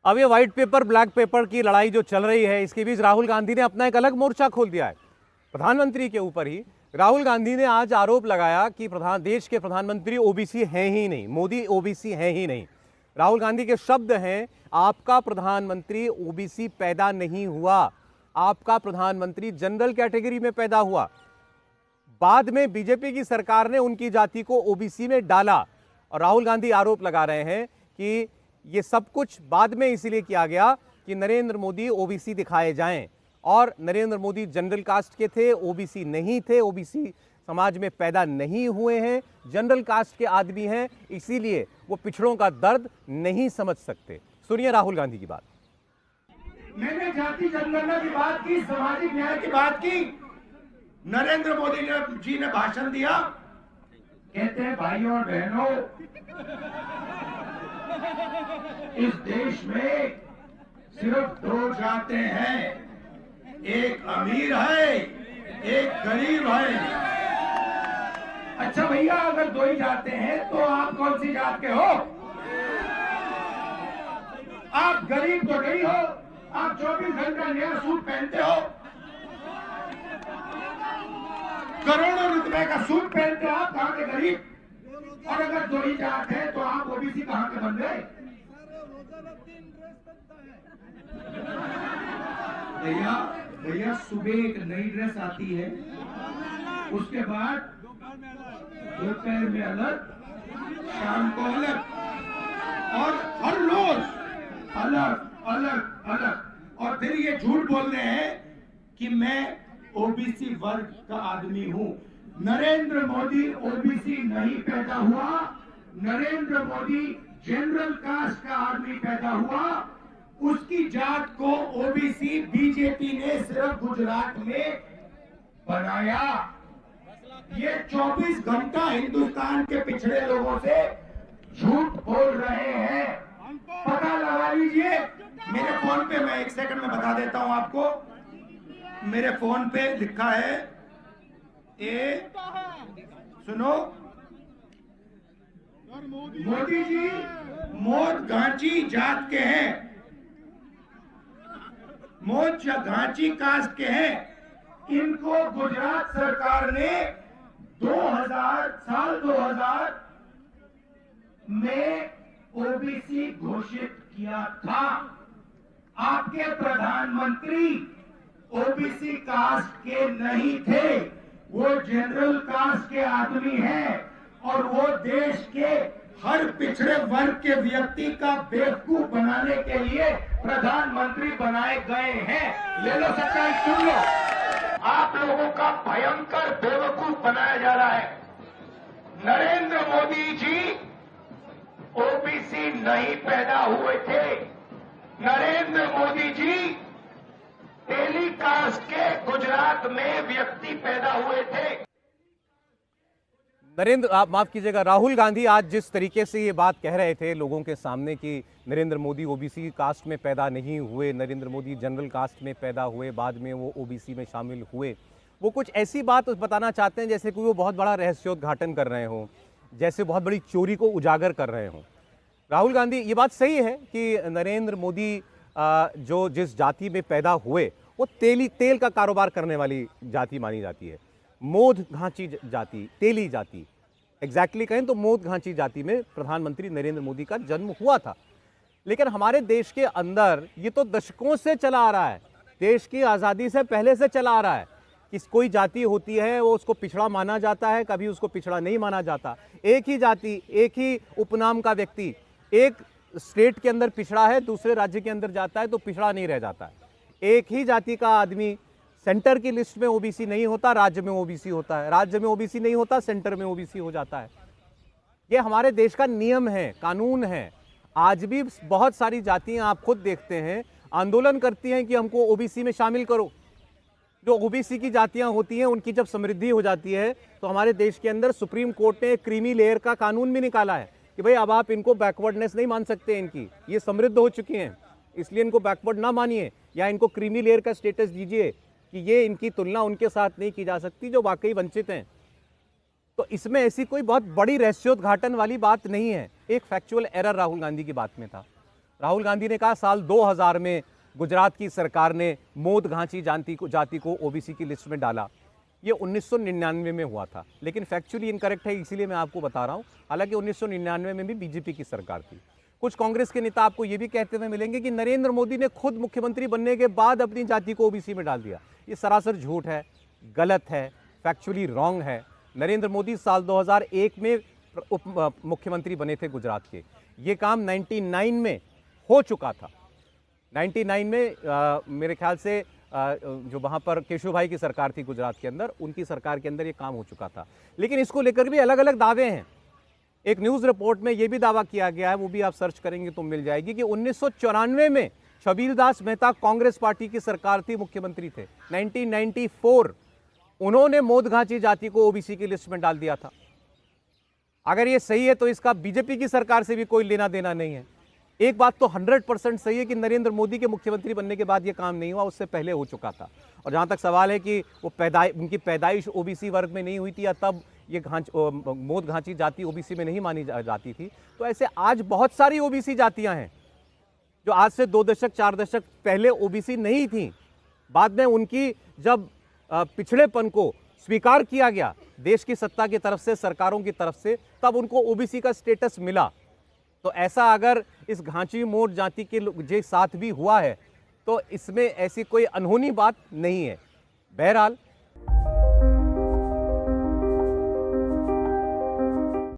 अब ये white pepper black pepper की लड़ाई जो चल रही है, इसके बीच राहुल गांधी ने अपना एक अलग मोर्चा खोल दिया है प्रधानमंत्री के ऊपर ही। राहुल गांधी ने आज आरोप लगाया कि देश के प्रधानमंत्री ओबीसी हैं ही नहीं, मोदी ओबीसी हैं ही नहीं। राहुल गांधी के शब्द हैं, आपका प्रधानमंत्री ओबीसी पैदा नहीं हुआ, आपका प्रधानमंत्री जनरल कैटेगरी में पैदा हुआ। बाद में बीजेपी की सरकार ने उनकी जाति को ओबीसी में डाला और राहुल गांधी आरोप लगा रहे हैं कि ये सब कुछ बाद में इसीलिए किया गया कि नरेंद्र मोदी ओबीसी दिखाए जाएं, और नरेंद्र मोदी जनरल कास्ट के थे, ओबीसी नहीं थे, ओबीसी समाज में पैदा नहीं हुए हैं, जनरल कास्ट के आदमी हैं, इसीलिए वो पिछड़ों का दर्द नहीं समझ सकते। सुनिए राहुल गांधी की बात। मैंने जाति जनगणना की बात की, सामाजिक न्याय की बात की। नरेंद्र मोदी जी ने भाषण दिया, कहते हैं भाइयों और बहनों, इस देश में सिर्फ दो जातें हैं, एक अमीर है, एक गरीब है। अच्छा भैया, अगर दो ही जाते हैं तो आप कौन सी जात के हो? आप गरीब तो नहीं हो, आप 24 घंटा नया सूट पहनते हो, करोड़ों रुपए का सूट पहनते हो, आप कहां के गरीब? और अगर दो ही जात है तो आप ओबीसी कहां के बन गए? भैया सुबह एक नई ड्रेस आती है, उसके बाद दोपहर में अलग, शाम को अलग, और हर रोज अलग अलग अलग। और फिर ये झूठ बोल रहे हैं कि मैं ओबीसी वर्ग का आदमी हूं। नरेंद्र मोदी ओबीसी नहीं पैदा हुआ, नरेंद्र मोदी जनरल कास्ट का आदमी पैदा हुआ। उसकी जात को ओबीसी बीजेपी ने सिर्फ गुजरात में बनाया। ये 24 घंटा हिंदुस्तान के पिछड़े लोगों से झूठ बोल रहे हैं, पता लगा लीजिए। मेरे फोन पे, मैं एक सेकंड में बता देता हूं आपको, मेरे फोन पे लिखा है, सुनो, मोदी जी मोद घांची जात के हैं, मोद घांची कास्ट के हैं। इनको गुजरात सरकार ने 2000 में ओबीसी घोषित किया था। आपके प्रधानमंत्री ओबीसी कास्ट के नहीं थे, वो जनरल कास्ट के आदमी हैं, और वो देश के हर पिछड़े वर्ग के व्यक्ति का बेवकूफ बनाने के लिए प्रधानमंत्री बनाए गए हैं। ले लो सच्चाई, सुन लो, आप लोगों का भयंकर बेवकूफ बनाया जा रहा है। नरेंद्र मोदी जी ओबीसी नहीं पैदा हुए थे, नरेंद्र मोदी जी तेली कास्ट के गुजरात में व्यक्ति पैदा हुए थे। नरेंद्र, आप माफ कीजिएगा, राहुल गांधी आज जिस तरीके से ये बात कह रहे थे लोगों के सामने कि नरेंद्र मोदी ओबीसी कास्ट में पैदा नहीं हुए, नरेंद्र मोदी जनरल कास्ट में पैदा हुए, बाद में वो ओबीसी में शामिल हुए, वो कुछ ऐसी बात बताना चाहते हैं जैसे कि वो बहुत बड़ा रहस्योद्घाटन कर रहे हों, जैसे बहुत बड़ी चोरी को उजागर कर रहे हों। राहुल गांधी, ये बात सही है कि नरेंद्र मोदी जो जिस जाति में पैदा हुए वो तेल का कारोबार करने वाली जाति मानी जाती है। मोद घांची जाति, तेली जाति, एग्जैक्टली कहें तो मोद घांची जाति में प्रधानमंत्री नरेंद्र मोदी का जन्म हुआ था। लेकिन हमारे देश के अंदर ये तो दशकों से चला आ रहा है, देश की आज़ादी से पहले से चला आ रहा है कि कोई जाति होती है वो उसको पिछड़ा माना जाता है, कभी उसको पिछड़ा नहीं माना जाता। एक ही जाति, एक ही उपनाम का व्यक्ति एक स्टेट के अंदर पिछड़ा है, दूसरे राज्य के अंदर जाता है तो पिछड़ा नहीं रह जाता है। एक ही जाति का आदमी सेंटर की लिस्ट में ओबीसी नहीं होता, राज्य में ओबीसी होता है, राज्य में ओबीसी नहीं होता, सेंटर में ओबीसी हो जाता है। ये हमारे देश का नियम है, कानून है। आज भी बहुत सारी जातियां आप खुद देखते हैं आंदोलन करती हैं कि हमको ओबीसी में शामिल करो। जो ओबीसी की जातियां होती हैं उनकी जब समृद्धि हो जाती है तो हमारे देश के अंदर सुप्रीम कोर्ट ने क्रीमी लेयर का कानून भी निकाला है कि भाई अब आप इनको बैकवर्डनेस नहीं मान सकते, इनकी ये समृद्ध हो चुकी हैं, इसलिए इनको बैकवर्ड ना मानिए या इनको क्रीमी लेयर का स्टेटस दीजिए कि ये इनकी तुलना उनके साथ नहीं की जा सकती जो वाकई वंचित हैं। तो इसमें ऐसी कोई बहुत बड़ी रहस्योद्घाटन वाली बात नहीं है। एक फैक्चुअल एरर राहुल गांधी की बात में था। राहुल गांधी ने कहा साल 2000 में गुजरात की सरकार ने मोद घांची जाति को ओबीसी की लिस्ट में डाला। ये 1999 में हुआ था, लेकिन फैक्चुअली इनकरेक्ट है, इसीलिए मैं आपको बता रहा हूँ। हालांकि 1999 में भी बीजेपी की सरकार थी। कुछ कांग्रेस के नेता आपको ये भी कहते हुए मिलेंगे कि नरेंद्र मोदी ने खुद मुख्यमंत्री बनने के बाद अपनी जाति को ओबीसी में डाल दिया। ये सरासर झूठ है, गलत है, फैक्चुअली रॉन्ग है। नरेंद्र मोदी साल 2001 में उप मुख्यमंत्री बने थे गुजरात के। ये काम 99 में हो चुका था। 99 में मेरे ख्याल से जो वहाँ पर केशुभाई की सरकार थी गुजरात के अंदर, उनकी सरकार के अंदर ये काम हो चुका था। लेकिन इसको लेकर भी अलग अलग दावे हैं। एक न्यूज़ रिपोर्ट में ये भी दावा किया गया है, वो भी आप सर्च करेंगे तो मिल जाएगी, कि 1994 में छबील दास मेहता कांग्रेस पार्टी की सरकार थी, मुख्यमंत्री थे। 1994 उन्होंने मोद घांची जाति को ओबीसी की लिस्ट में डाल दिया था। अगर ये सही है तो इसका बीजेपी की सरकार से भी कोई लेना देना नहीं है। एक बात तो 100% सही है कि नरेंद्र मोदी के मुख्यमंत्री बनने के बाद ये काम नहीं हुआ, उससे पहले हो चुका था। और जहाँ तक सवाल है कि वो उनकी पैदाइश ओबीसी वर्ग में नहीं हुई थी या तब ये मोद घांची जाति ओबीसी में नहीं मानी जाती थी, तो ऐसे आज बहुत सारी ओबीसी जातियां हैं जो आज से 2 दशक 4 दशक पहले ओबीसी नहीं थी। बाद में उनकी जब पिछड़ेपन को स्वीकार किया गया देश की सत्ता की तरफ से, सरकारों की तरफ से, तब उनको ओबीसी का स्टेटस मिला। तो ऐसा अगर इस घांची मोद जाति के साथ भी हुआ है तो इसमें ऐसी कोई अनहोनी बात नहीं है। बहरहाल